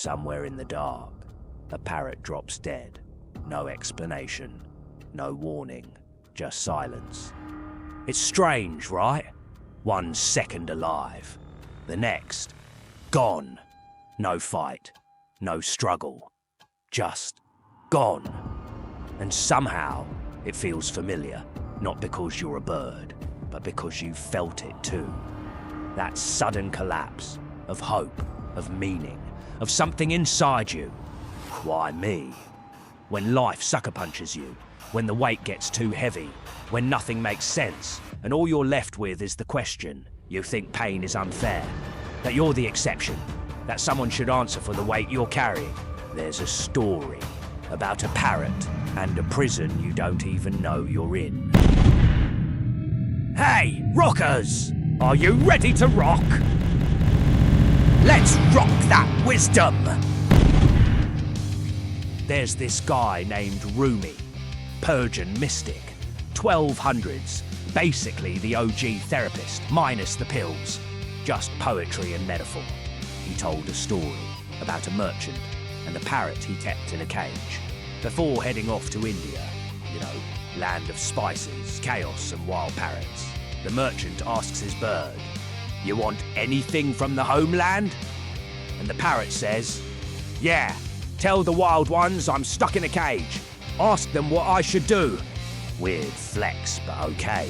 Somewhere in the dark, a parrot drops dead. No explanation, no warning, just silence. It's strange, right? 1 second alive, the next, gone. No fight, no struggle, just gone. And somehow, it feels familiar, not because you're a bird, but because you felt it too. That sudden collapse of hope, of meaning, of something inside you. Why me? When life sucker punches you, when the weight gets too heavy, when nothing makes sense, and all you're left with is the question, you think pain is unfair, that you're the exception, that someone should answer for the weight you're carrying. There's a story about a parrot and a prison you don't even know you're in. Hey, rockers! Are you ready to rock? Let's rock that wisdom! There's this guy named Rumi, Persian mystic, 1200s, basically the OG therapist, minus the pills, just poetry and metaphor. He told a story about a merchant and a parrot he kept in a cage. Before heading off to India, land of spices, chaos and wild parrots, the merchant asks his bird, "You want anything from the homeland?" And the parrot says, "Yeah, tell the wild ones I'm stuck in a cage. Ask them what I should do." Weird flex, but okay.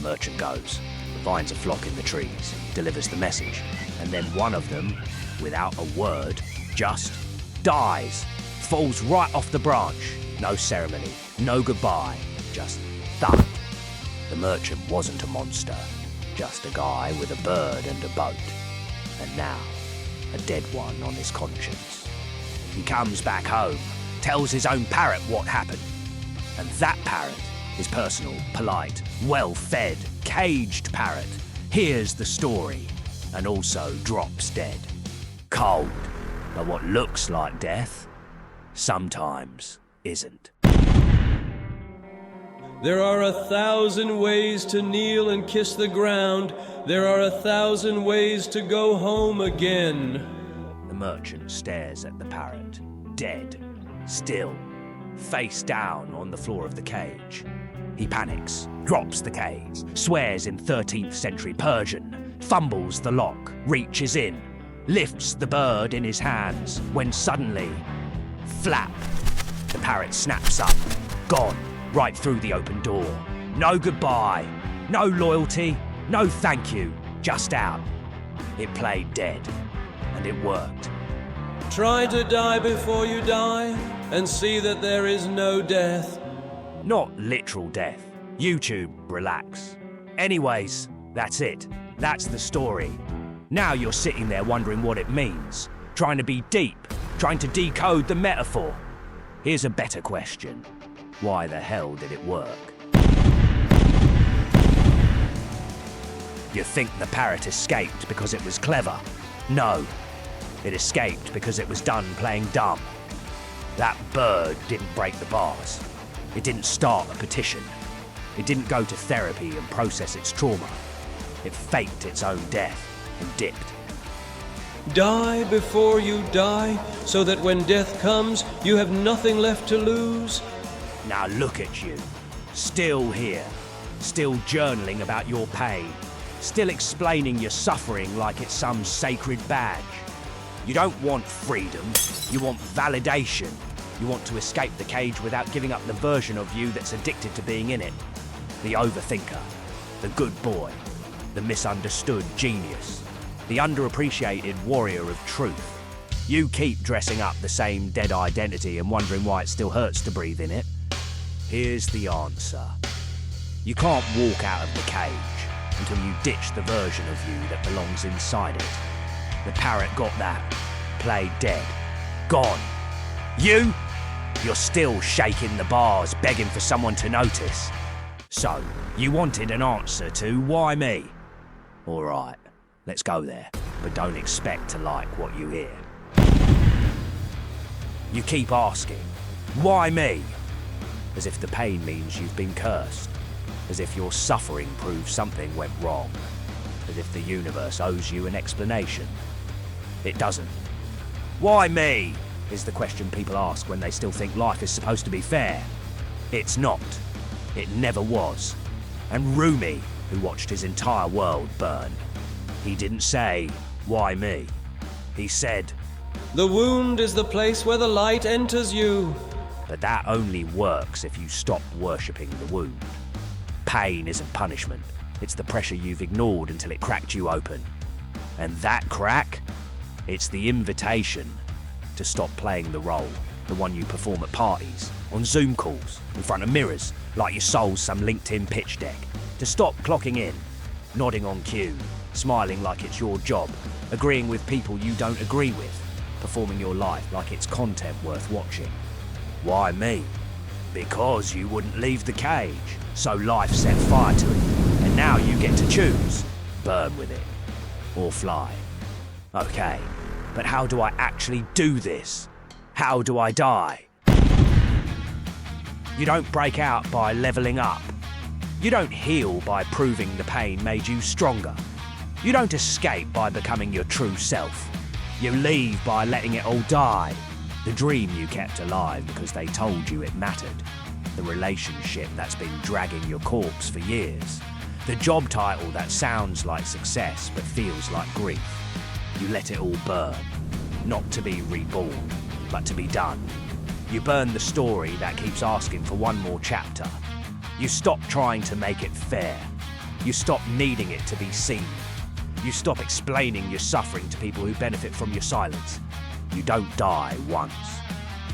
Merchant goes, finds a flock in the trees, delivers the message, and then one of them, without a word, just dies. Falls right off the branch. No ceremony, no goodbye, just thud. The merchant wasn't a monster, just a guy with a bird and a boat. And now, a dead one on his conscience. He comes back home, tells his own parrot what happened. And that parrot, his personal, polite, well-fed, caged parrot, hears the story and also drops dead. Cold, but what looks like death, sometimes isn't. There are 1,000 ways to kneel and kiss the ground. There are 1,000 ways to go home again. The merchant stares at the parrot, dead, still, face down on the floor of the cage. He panics, drops the cage, swears in 13th century Persian, fumbles the lock, reaches in, lifts the bird in his hands, when suddenly, flap, the parrot snaps up, gone, right through the open door. No goodbye, no loyalty, no thank you, just out. It played dead, and it worked. Try to die before you die, and see that there is no death. Not literal death. YouTube, relax. Anyways, that's it. That's the story. Now you're sitting there wondering what it means, trying to be deep, trying to decode the metaphor. Here's a better question. Why the hell did it work? You think the parrot escaped because it was clever? No. It escaped because it was done playing dumb. That bird didn't break the bars. It didn't start a petition. It didn't go to therapy and process its trauma. It faked its own death and dipped. Die before you die, so that when death comes, you have nothing left to lose. Now look at you, still here, still journaling about your pain, still explaining your suffering like it's some sacred badge. You don't want freedom, you want validation. You want to escape the cage without giving up the version of you that's addicted to being in it. The overthinker, the good boy, the misunderstood genius, the underappreciated warrior of truth. You keep dressing up the same dead identity and wondering why it still hurts to breathe in it. Here's the answer. You can't walk out of the cage until you ditch the version of you that belongs inside it. The parrot got that, played dead, gone. You're still shaking the bars, begging for someone to notice. So, you wanted an answer to why me? All right, let's go there, but don't expect to like what you hear. You keep asking, why me? As if the pain means you've been cursed. As if your suffering proves something went wrong. As if the universe owes you an explanation. It doesn't. Why me? Is the question people ask when they still think life is supposed to be fair. It's not. It never was. And Rumi, who watched his entire world burn, he didn't say, why me? He said, The wound is the place where the light enters you. but that only works if you stop worshipping the wound. Pain isn't punishment. It's the pressure you've ignored until it cracked you open. And that crack? It's the invitation to stop playing the role, the one you perform at parties, on Zoom calls, in front of mirrors, like your soul's some LinkedIn pitch deck. To stop clocking in, nodding on cue, smiling like it's your job, agreeing with people you don't agree with, performing your life like it's content worth watching. Why me? Because you wouldn't leave the cage, so life set fire to it, and now you get to choose, burn with it, or fly. Okay, but how do I actually do this? How do I die? You don't break out by leveling up. You don't heal by proving the pain made you stronger. You don't escape by becoming your true self. You leave by letting it all die. The dream you kept alive because they told you it mattered. The relationship that's been dragging your corpse for years. The job title that sounds like success but feels like grief. You let it all burn. Not to be reborn, but to be done. You burn the story that keeps asking for one more chapter. You stop trying to make it fair. You stop needing it to be seen. You stop explaining your suffering to people who benefit from your silence. You don't die once.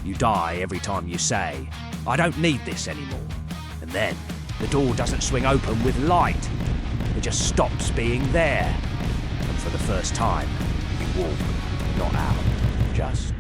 You die every time you say, I don't need this anymore. And then the door doesn't swing open with light. It just stops being there. And for the first time, you walk, not out, just